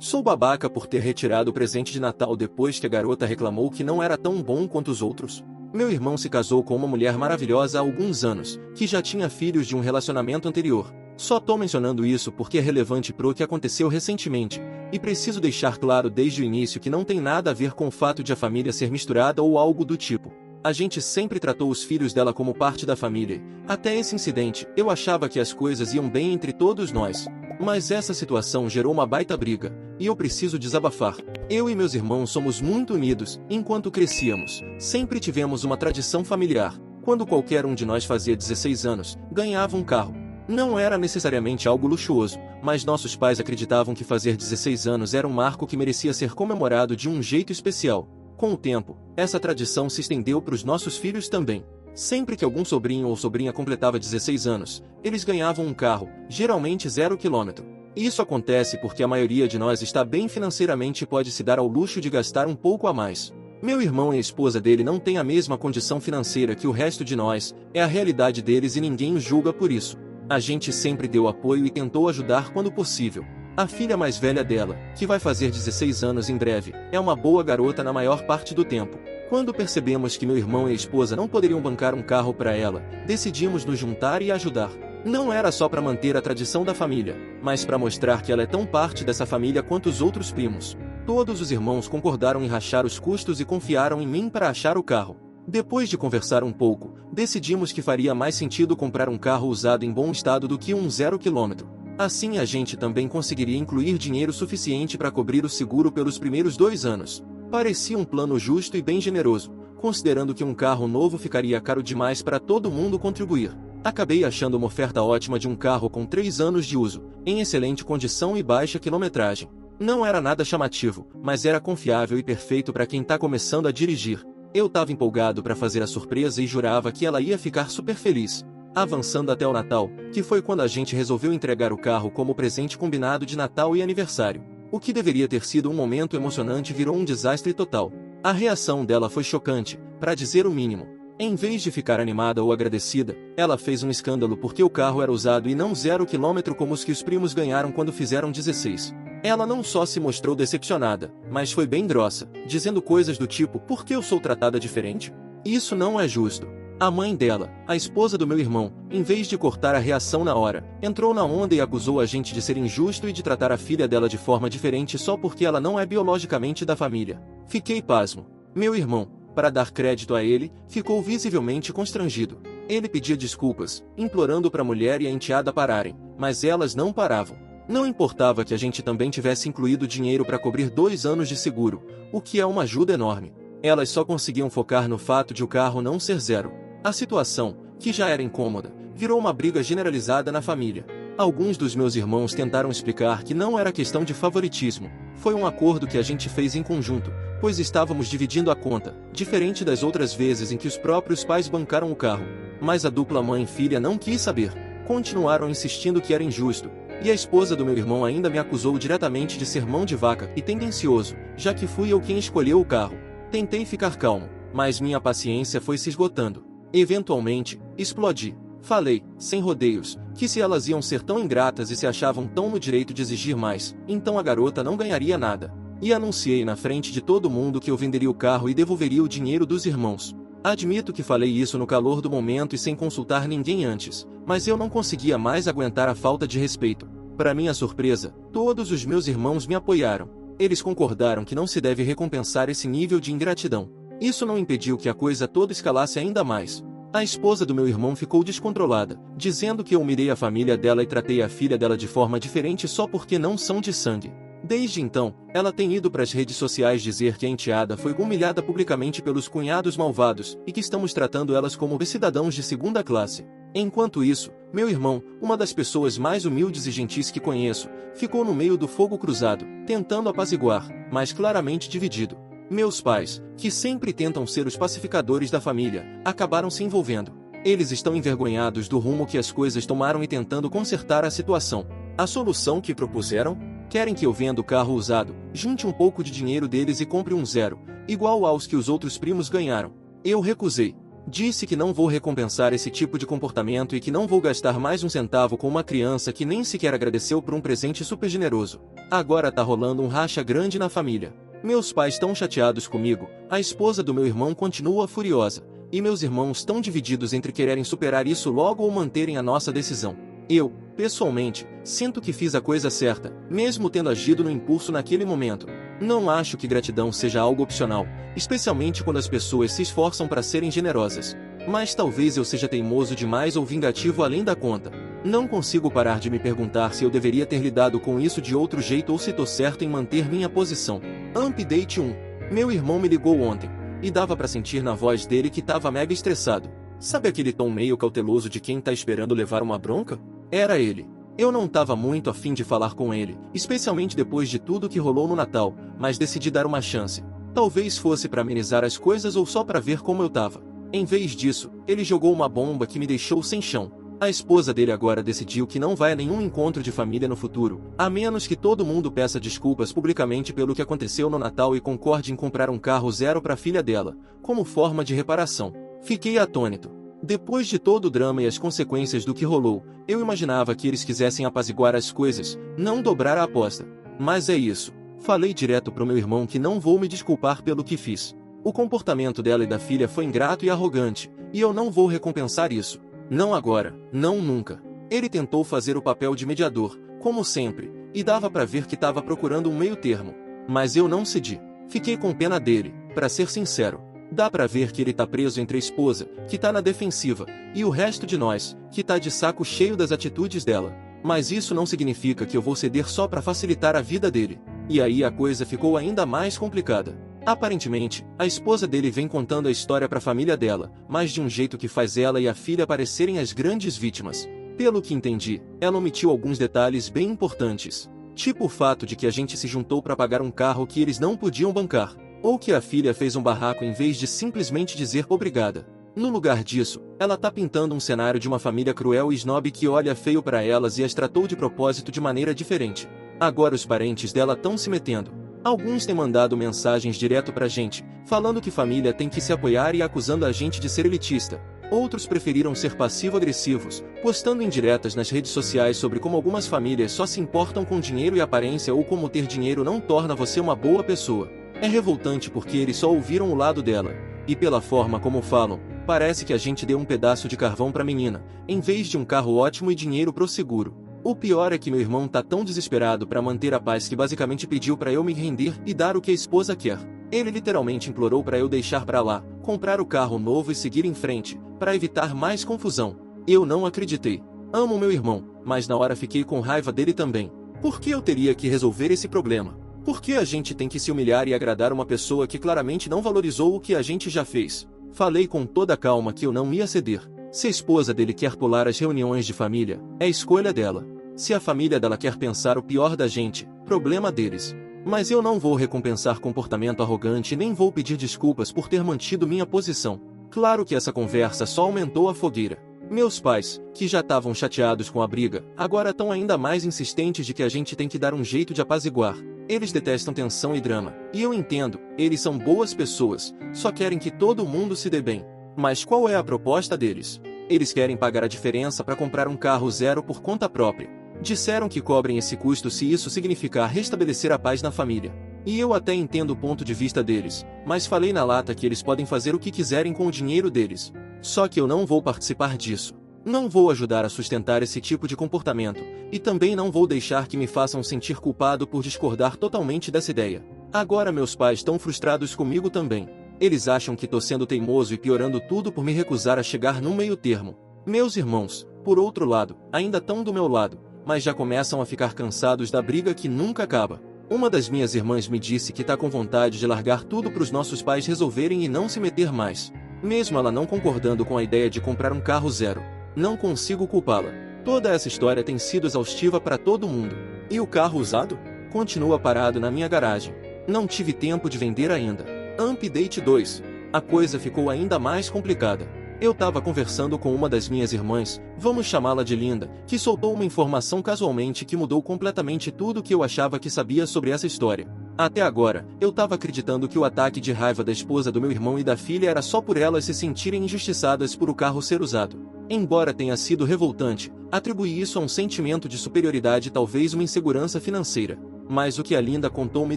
Sou babaca por ter retirado o presente de Natal depois que a garota reclamou que não era tão bom quanto os outros. Meu irmão se casou com uma mulher maravilhosa há alguns anos, que já tinha filhos de um relacionamento anterior. Só tô mencionando isso porque é relevante pro que aconteceu recentemente, e preciso deixar claro desde o início que não tem nada a ver com o fato de a família ser misturada ou algo do tipo. A gente sempre tratou os filhos dela como parte da família. Até esse incidente, eu achava que as coisas iam bem entre todos nós. Mas essa situação gerou uma baita briga, e eu preciso desabafar. Eu e meus irmãos somos muito unidos. Enquanto crescíamos, sempre tivemos uma tradição familiar. Quando qualquer um de nós fazia 16 anos, ganhava um carro. Não era necessariamente algo luxuoso, mas nossos pais acreditavam que fazer 16 anos era um marco que merecia ser comemorado de um jeito especial. Com o tempo, essa tradição se estendeu para os nossos filhos também. Sempre que algum sobrinho ou sobrinha completava 16 anos, eles ganhavam um carro, geralmente 0 km. Isso acontece porque a maioria de nós está bem financeiramente e pode se dar ao luxo de gastar um pouco a mais. Meu irmão e a esposa dele não têm a mesma condição financeira que o resto de nós, é a realidade deles e ninguém os julga por isso. A gente sempre deu apoio e tentou ajudar quando possível. A filha mais velha dela, que vai fazer 16 anos em breve, é uma boa garota na maior parte do tempo. Quando percebemos que meu irmão e a esposa não poderiam bancar um carro para ela, decidimos nos juntar e ajudar. Não era só para manter a tradição da família, mas para mostrar que ela é tão parte dessa família quanto os outros primos. Todos os irmãos concordaram em rachar os custos e confiaram em mim para achar o carro. Depois de conversar um pouco, decidimos que faria mais sentido comprar um carro usado em bom estado do que um 0 km. Assim a gente também conseguiria incluir dinheiro suficiente para cobrir o seguro pelos primeiros 2 anos. Parecia um plano justo e bem generoso, considerando que um carro novo ficaria caro demais para todo mundo contribuir. Acabei achando uma oferta ótima de um carro com 3 anos de uso, em excelente condição e baixa quilometragem. Não era nada chamativo, mas era confiável e perfeito para quem está começando a dirigir. Eu estava empolgado para fazer a surpresa e jurava que ela ia ficar super feliz. Avançando até o Natal, que foi quando a gente resolveu entregar o carro como presente combinado de Natal e aniversário. O que deveria ter sido um momento emocionante virou um desastre total. A reação dela foi chocante, para dizer o mínimo. Em vez de ficar animada ou agradecida, ela fez um escândalo porque o carro era usado e não 0 km como os que os primos ganharam quando fizeram 16. Ela não só se mostrou decepcionada, mas foi bem grossa, dizendo coisas do tipo: "Por que eu sou tratada diferente? Isso não é justo." A mãe dela, a esposa do meu irmão, em vez de cortar a reação na hora, entrou na onda e acusou a gente de ser injusto e de tratar a filha dela de forma diferente só porque ela não é biologicamente da família. Fiquei pasmo. Meu irmão, para dar crédito a ele, ficou visivelmente constrangido. Ele pedia desculpas, implorando para a mulher e a enteada pararem, mas elas não paravam. Não importava que a gente também tivesse incluído dinheiro para cobrir 2 anos de seguro, o que é uma ajuda enorme. Elas só conseguiam focar no fato de o carro não ser 0. A situação, que já era incômoda, virou uma briga generalizada na família. Alguns dos meus irmãos tentaram explicar que não era questão de favoritismo, foi um acordo que a gente fez em conjunto, pois estávamos dividindo a conta, diferente das outras vezes em que os próprios pais bancaram o carro. Mas a dupla mãe e filha não quis saber, continuaram insistindo que era injusto, e a esposa do meu irmão ainda me acusou diretamente de ser mão de vaca e tendencioso, já que fui eu quem escolheu o carro. Tentei ficar calmo, mas minha paciência foi se esgotando. Eventualmente, explodi. Falei, sem rodeios, que se elas iam ser tão ingratas e se achavam tão no direito de exigir mais, então a garota não ganharia nada. E anunciei na frente de todo mundo que eu venderia o carro e devolveria o dinheiro dos irmãos. Admito que falei isso no calor do momento e sem consultar ninguém antes, mas eu não conseguia mais aguentar a falta de respeito. Para minha surpresa, todos os meus irmãos me apoiaram. Eles concordaram que não se deve recompensar esse nível de ingratidão. Isso não impediu que a coisa toda escalasse ainda mais. A esposa do meu irmão ficou descontrolada, dizendo que eu humilhei a família dela e tratei a filha dela de forma diferente só porque não são de sangue. Desde então, ela tem ido para as redes sociais dizer que a enteada foi humilhada publicamente pelos cunhados malvados e que estamos tratando elas como cidadãos de segunda classe. Enquanto isso, meu irmão, uma das pessoas mais humildes e gentis que conheço, ficou no meio do fogo cruzado, tentando apaziguar, mas claramente dividido. Meus pais, que sempre tentam ser os pacificadores da família, acabaram se envolvendo. Eles estão envergonhados do rumo que as coisas tomaram e tentando consertar a situação. A solução que propuseram? Querem que eu venda o carro usado, junte um pouco de dinheiro deles e compre um 0, igual aos que os outros primos ganharam. Eu recusei. Disse que não vou recompensar esse tipo de comportamento e que não vou gastar mais um centavo com uma criança que nem sequer agradeceu por um presente super generoso. Agora tá rolando um racha grande na família. Meus pais estão chateados comigo, a esposa do meu irmão continua furiosa, e meus irmãos estão divididos entre quererem superar isso logo ou manterem a nossa decisão. Eu, pessoalmente, sinto que fiz a coisa certa, mesmo tendo agido no impulso naquele momento. Não acho que gratidão seja algo opcional, especialmente quando as pessoas se esforçam para serem generosas. Mas talvez eu seja teimoso demais ou vingativo além da conta. Não consigo parar de me perguntar se eu deveria ter lidado com isso de outro jeito ou se tô certo em manter minha posição. Update 1. Meu irmão me ligou ontem, e dava pra sentir na voz dele que tava mega estressado. Sabe aquele tom meio cauteloso de quem tá esperando levar uma bronca? Era ele. Eu não tava muito afim de falar com ele, especialmente depois de tudo que rolou no Natal, mas decidi dar uma chance. Talvez fosse pra amenizar as coisas ou só pra ver como eu tava. Em vez disso, ele jogou uma bomba que me deixou sem chão. A esposa dele agora decidiu que não vai a nenhum encontro de família no futuro, a menos que todo mundo peça desculpas publicamente pelo que aconteceu no Natal e concorde em comprar um carro zero para a filha dela, como forma de reparação. Fiquei atônito. Depois de todo o drama e as consequências do que rolou, eu imaginava que eles quisessem apaziguar as coisas, não dobrar a aposta. Mas é isso. Falei direto pro meu irmão que não vou me desculpar pelo que fiz. O comportamento dela e da filha foi ingrato e arrogante, e eu não vou recompensar isso. Não agora, não nunca. Ele tentou fazer o papel de mediador, como sempre, e dava pra ver que tava procurando um meio termo. Mas eu não cedi. Fiquei com pena dele, pra ser sincero. Dá pra ver que ele tá preso entre a esposa, que tá na defensiva, e o resto de nós, que tá de saco cheio das atitudes dela. Mas isso não significa que eu vou ceder só pra facilitar a vida dele. E aí a coisa ficou ainda mais complicada. Aparentemente, a esposa dele vem contando a história pra família dela, mas de um jeito que faz ela e a filha parecerem as grandes vítimas. Pelo que entendi, ela omitiu alguns detalhes bem importantes. Tipo o fato de que a gente se juntou pra pagar um carro que eles não podiam bancar. Ou que a filha fez um barraco em vez de simplesmente dizer obrigada. No lugar disso, ela tá pintando um cenário de uma família cruel e snob que olha feio pra elas e as tratou de propósito de maneira diferente. Agora os parentes dela tão se metendo. Alguns têm mandado mensagens direto pra gente, falando que família tem que se apoiar e acusando a gente de ser elitista. Outros preferiram ser passivo-agressivos, postando indiretas nas redes sociais sobre como algumas famílias só se importam com dinheiro e aparência ou como ter dinheiro não torna você uma boa pessoa. É revoltante porque eles só ouviram o lado dela. E pela forma como falam, parece que a gente deu um pedaço de carvão pra menina, em vez de um carro ótimo e dinheiro pro seguro. O pior é que meu irmão tá tão desesperado pra manter a paz que basicamente pediu pra eu me render e dar o que a esposa quer. Ele literalmente implorou pra eu deixar pra lá, comprar o carro novo e seguir em frente, pra evitar mais confusão. Eu não acreditei. Amo meu irmão, mas na hora fiquei com raiva dele também. Por que eu teria que resolver esse problema? Por que a gente tem que se humilhar e agradar uma pessoa que claramente não valorizou o que a gente já fez? Falei com toda calma que eu não ia ceder. Se a esposa dele quer pular as reuniões de família, é escolha dela. Se a família dela quer pensar o pior da gente, problema deles. Mas eu não vou recompensar comportamento arrogante e nem vou pedir desculpas por ter mantido minha posição. Claro que essa conversa só aumentou a fogueira. Meus pais, que já estavam chateados com a briga, agora estão ainda mais insistentes de que a gente tem que dar um jeito de apaziguar. Eles detestam tensão e drama, e eu entendo, eles são boas pessoas, só querem que todo mundo se dê bem. Mas qual é a proposta deles? Eles querem pagar a diferença para comprar um carro zero por conta própria. Disseram que cobrem esse custo se isso significar restabelecer a paz na família. E eu até entendo o ponto de vista deles, mas falei na lata que eles podem fazer o que quiserem com o dinheiro deles. Só que eu não vou participar disso. Não vou ajudar a sustentar esse tipo de comportamento, e também não vou deixar que me façam sentir culpado por discordar totalmente dessa ideia. Agora meus pais estão frustrados comigo também. Eles acham que tô sendo teimoso e piorando tudo por me recusar a chegar num meio termo. Meus irmãos, por outro lado, ainda estão do meu lado, mas já começam a ficar cansados da briga que nunca acaba. Uma das minhas irmãs me disse que tá com vontade de largar tudo pros nossos pais resolverem e não se meter mais. Mesmo ela não concordando com a ideia de comprar um carro zero. Não consigo culpá-la. Toda essa história tem sido exaustiva para todo mundo. E o carro usado? Continua parado na minha garagem. Não tive tempo de vender ainda. Update 2. A coisa ficou ainda mais complicada. Eu tava conversando com uma das minhas irmãs, vamos chamá-la de Linda, que soltou uma informação casualmente que mudou completamente tudo o que eu achava que sabia sobre essa história. Até agora, eu tava acreditando que o ataque de raiva da esposa do meu irmão e da filha era só por elas se sentirem injustiçadas por o carro ser usado. Embora tenha sido revoltante, atribuí isso a um sentimento de superioridade e talvez uma insegurança financeira. Mas o que a Linda contou me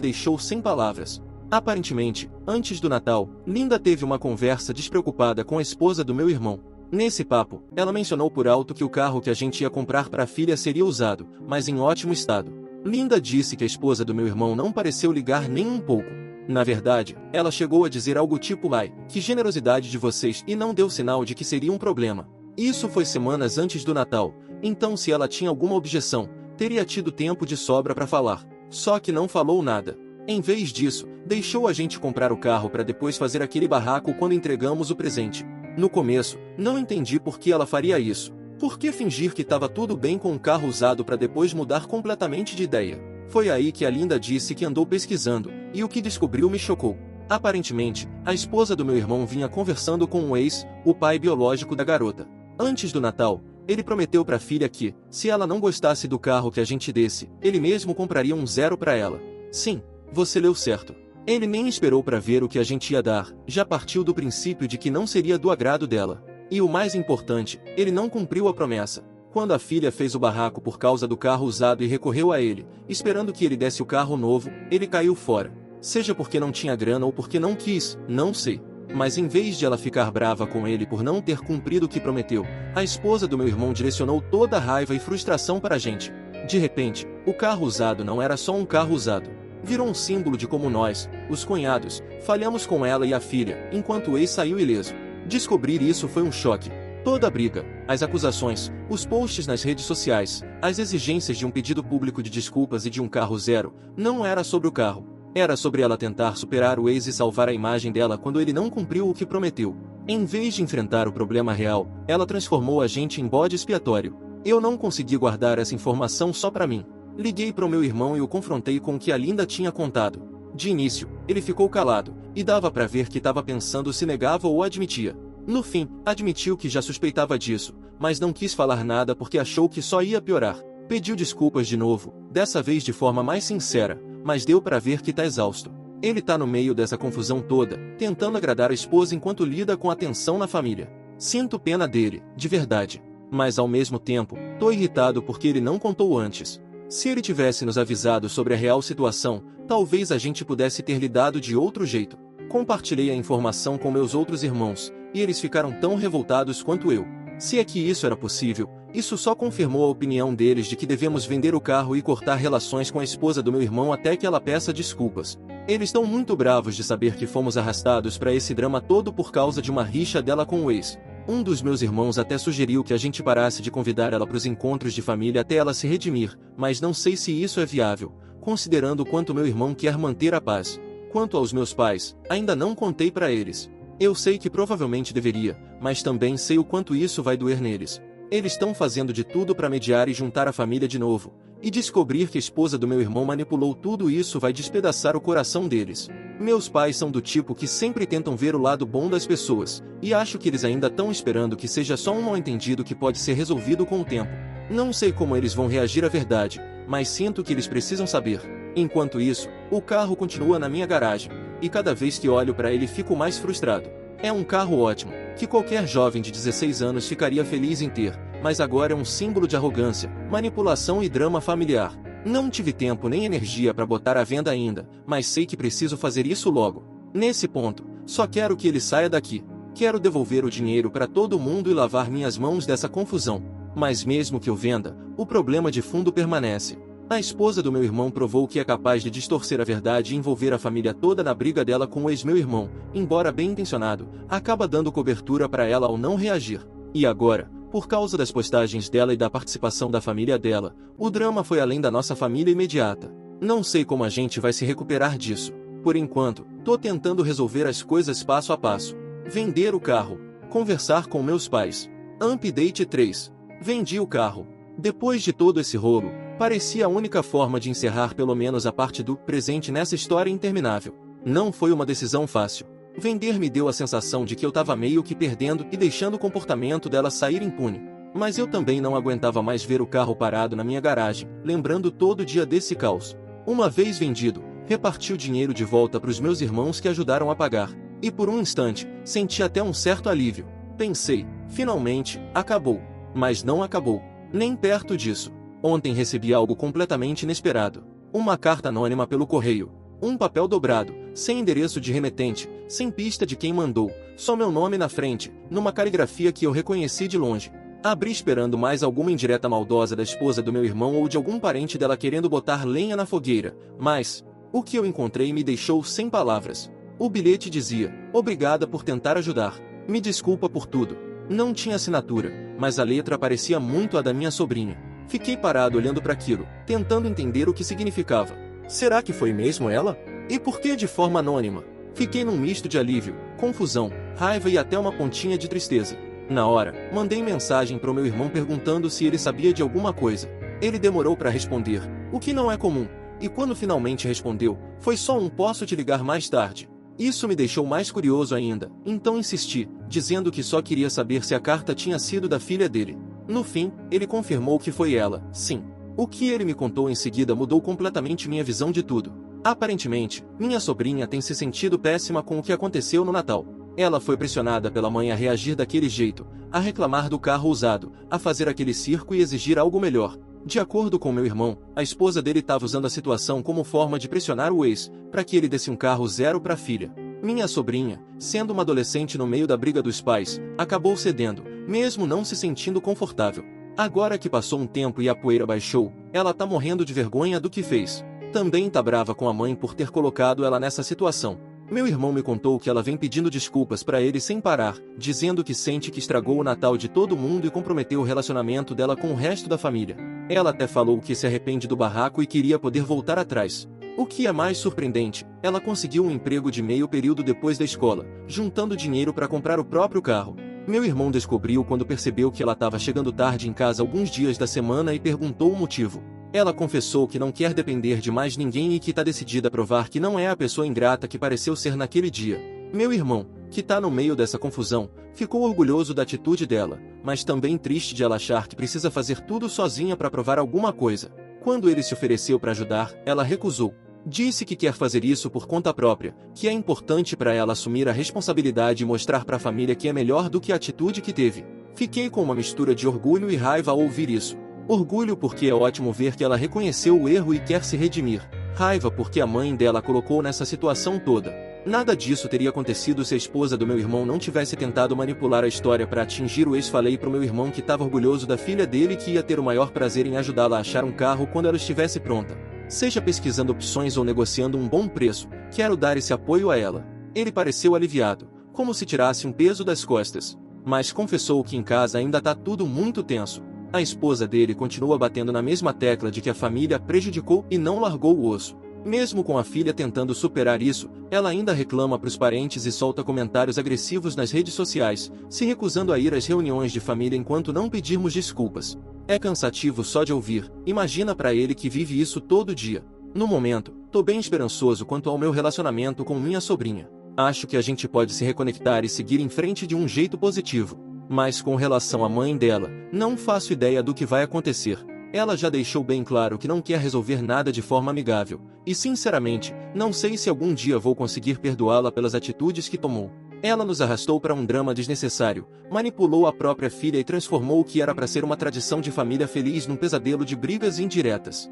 deixou sem palavras. Aparentemente, antes do Natal, Linda teve uma conversa despreocupada com a esposa do meu irmão. Nesse papo, ela mencionou por alto que o carro que a gente ia comprar para a filha seria usado, mas em ótimo estado. Linda disse que a esposa do meu irmão não pareceu ligar nem um pouco. Na verdade, ela chegou a dizer algo tipo: "Ai, que generosidade de vocês", e não deu sinal de que seria um problema. Isso foi semanas antes do Natal, então se ela tinha alguma objeção, teria tido tempo de sobra para falar. Só que não falou nada. Em vez disso, deixou a gente comprar o carro para depois fazer aquele barraco quando entregamos o presente. No começo, não entendi por que ela faria isso. Por que fingir que estava tudo bem com um carro usado para depois mudar completamente de ideia? Foi aí que a Linda disse que andou pesquisando, e o que descobriu me chocou. Aparentemente, a esposa do meu irmão vinha conversando com um ex, o pai biológico da garota. Antes do Natal, ele prometeu para a filha que, se ela não gostasse do carro que a gente desse, ele mesmo compraria um zero para ela. Sim, você leu certo. Ele nem esperou para ver o que a gente ia dar, já partiu do princípio de que não seria do agrado dela. E o mais importante, ele não cumpriu a promessa. Quando a filha fez o barraco por causa do carro usado e recorreu a ele, esperando que ele desse o carro novo, ele caiu fora. Seja porque não tinha grana ou porque não quis, não sei. Mas em vez de ela ficar brava com ele por não ter cumprido o que prometeu, a esposa do meu irmão direcionou toda a raiva e frustração para a gente. De repente, o carro usado não era só um carro usado. Virou um símbolo de como nós, os cunhados, falhamos com ela e a filha, enquanto o ex saiu ileso. Descobrir isso foi um choque. Toda a briga, as acusações, os posts nas redes sociais, as exigências de um pedido público de desculpas e de um carro zero, não era sobre o carro. Era sobre ela tentar superar o ex e salvar a imagem dela quando ele não cumpriu o que prometeu. Em vez de enfrentar o problema real, ela transformou a gente em bode expiatório. Eu não consegui guardar essa informação só pra mim. Liguei para o meu irmão e o confrontei com o que a Linda tinha contado. De início, ele ficou calado, e dava para ver que estava pensando se negava ou admitia. No fim, admitiu que já suspeitava disso, mas não quis falar nada porque achou que só ia piorar. Pediu desculpas de novo, dessa vez de forma mais sincera, mas deu para ver que tá exausto. Ele tá no meio dessa confusão toda, tentando agradar a esposa enquanto lida com a tensão na família. Sinto pena dele, de verdade. Mas ao mesmo tempo, tô irritado porque ele não contou antes. Se ele tivesse nos avisado sobre a real situação, talvez a gente pudesse ter lidado de outro jeito. Compartilhei a informação com meus outros irmãos, e eles ficaram tão revoltados quanto eu. Se é que isso era possível, isso só confirmou a opinião deles de que devemos vender o carro e cortar relações com a esposa do meu irmão até que ela peça desculpas. Eles estão muito bravos de saber que fomos arrastados para esse drama todo por causa de uma rixa dela com o ex. Um dos meus irmãos até sugeriu que a gente parasse de convidar ela para os encontros de família até ela se redimir, mas não sei se isso é viável, considerando o quanto meu irmão quer manter a paz. Quanto aos meus pais, ainda não contei para eles. Eu sei que provavelmente deveria, mas também sei o quanto isso vai doer neles. Eles estão fazendo de tudo para mediar e juntar a família de novo, e descobrir que a esposa do meu irmão manipulou tudo isso vai despedaçar o coração deles. Meus pais são do tipo que sempre tentam ver o lado bom das pessoas, e acho que eles ainda estão esperando que seja só um mal-entendido que pode ser resolvido com o tempo. Não sei como eles vão reagir à verdade, mas sinto que eles precisam saber. Enquanto isso, o carro continua na minha garagem, e cada vez que olho para ele fico mais frustrado. É um carro ótimo, que qualquer jovem de 16 anos ficaria feliz em ter, mas agora é um símbolo de arrogância, manipulação e drama familiar. Não tive tempo nem energia para botar à venda ainda, mas sei que preciso fazer isso logo. Nesse ponto, só quero que ele saia daqui. Quero devolver o dinheiro para todo mundo e lavar minhas mãos dessa confusão. Mas mesmo que eu venda, o problema de fundo permanece. A esposa do meu irmão provou que é capaz de distorcer a verdade e envolver a família toda na briga dela com o ex-meu irmão, embora bem intencionado, acaba dando cobertura para ela ao não reagir. E agora, por causa das postagens dela e da participação da família dela, o drama foi além da nossa família imediata. Não sei como a gente vai se recuperar disso. Por enquanto, tô tentando resolver as coisas passo a passo. Vender o carro. Conversar com meus pais. Update 3. Vendi o carro. Depois de todo esse rolo, parecia a única forma de encerrar pelo menos a parte do presente nessa história interminável. Não foi uma decisão fácil. Vender me deu a sensação de que eu tava meio que perdendo e deixando o comportamento dela sair impune. Mas eu também não aguentava mais ver o carro parado na minha garagem, lembrando todo dia desse caos. Uma vez vendido, Reparti o dinheiro de volta para os meus irmãos que ajudaram a pagar. E por um instante, senti até um certo alívio. Pensei, finalmente, acabou. Mas não acabou. Nem perto disso. Ontem recebi algo completamente inesperado. Uma carta anônima pelo correio. Um papel dobrado, sem endereço de remetente, sem pista de quem mandou, só meu nome na frente, numa caligrafia que eu reconheci de longe. Abri esperando mais alguma indireta maldosa da esposa do meu irmão ou de algum parente dela querendo botar lenha na fogueira, mas o que eu encontrei me deixou sem palavras. O bilhete dizia: obrigada por tentar ajudar. Me desculpa por tudo. Não tinha assinatura, mas a letra parecia muito a da minha sobrinha. Fiquei parado olhando para aquilo, tentando entender o que significava. Será que foi mesmo ela? E por que de forma anônima? Fiquei num misto de alívio, confusão, raiva e até uma pontinha de tristeza. Na hora, mandei mensagem para o meu irmão perguntando se ele sabia de alguma coisa. Ele demorou para responder, o que não é comum, e quando finalmente respondeu, foi só um "posso te ligar mais tarde". Isso me deixou mais curioso ainda, então insisti, dizendo que só queria saber se a carta tinha sido da filha dele. No fim, ele confirmou que foi ela, sim. O que ele me contou em seguida mudou completamente minha visão de tudo. Aparentemente, minha sobrinha tem se sentido péssima com o que aconteceu no Natal. Ela foi pressionada pela mãe a reagir daquele jeito, a reclamar do carro usado, a fazer aquele circo e exigir algo melhor. De acordo com meu irmão, a esposa dele estava usando a situação como forma de pressionar o ex, para que ele desse um carro zero para a filha. Minha sobrinha, sendo uma adolescente no meio da briga dos pais, acabou cedendo, mesmo não se sentindo confortável. Agora que passou um tempo e a poeira baixou, ela tá morrendo de vergonha do que fez. Também tá brava com a mãe por ter colocado ela nessa situação. Meu irmão me contou que ela vem pedindo desculpas para ele sem parar, dizendo que sente que estragou o Natal de todo mundo e comprometeu o relacionamento dela com o resto da família. Ela até falou que se arrepende do barraco e queria poder voltar atrás. O que é mais surpreendente, ela conseguiu um emprego de meio período depois da escola, juntando dinheiro para comprar o próprio carro. Meu irmão descobriu quando percebeu que ela estava chegando tarde em casa alguns dias da semana e perguntou o motivo. Ela confessou que não quer depender de mais ninguém e que está decidida a provar que não é a pessoa ingrata que pareceu ser naquele dia. Meu irmão, que está no meio dessa confusão, ficou orgulhoso da atitude dela, mas também triste de ela achar que precisa fazer tudo sozinha para provar alguma coisa. Quando ele se ofereceu para ajudar, ela recusou. Disse que quer fazer isso por conta própria, que é importante para ela assumir a responsabilidade e mostrar para a família que é melhor do que a atitude que teve. Fiquei com uma mistura de orgulho e raiva ao ouvir isso. Orgulho porque é ótimo ver que ela reconheceu o erro e quer se redimir. Raiva porque a mãe dela a colocou nessa situação toda. Nada disso teria acontecido se a esposa do meu irmão não tivesse tentado manipular a história para atingir o ex. Falei pro meu irmão que estava orgulhoso da filha dele e que ia ter o maior prazer em ajudá-la a achar um carro quando ela estivesse pronta. Seja pesquisando opções ou negociando um bom preço, quero dar esse apoio a ela. Ele pareceu aliviado, como se tirasse um peso das costas. Mas confessou que em casa ainda tá tudo muito tenso. A esposa dele continua batendo na mesma tecla de que a família prejudicou e não largou o osso. Mesmo com a filha tentando superar isso, ela ainda reclama pros parentes e solta comentários agressivos nas redes sociais, se recusando a ir às reuniões de família enquanto não pedirmos desculpas. É cansativo só de ouvir, imagina pra ele que vive isso todo dia. No momento, tô bem esperançoso quanto ao meu relacionamento com minha sobrinha. Acho que a gente pode se reconectar e seguir em frente de um jeito positivo. Mas com relação à mãe dela, não faço ideia do que vai acontecer. Ela já deixou bem claro que não quer resolver nada de forma amigável, e sinceramente, não sei se algum dia vou conseguir perdoá-la pelas atitudes que tomou. Ela nos arrastou para um drama desnecessário, manipulou a própria filha e transformou o que era para ser uma tradição de família feliz num pesadelo de brigas indiretas.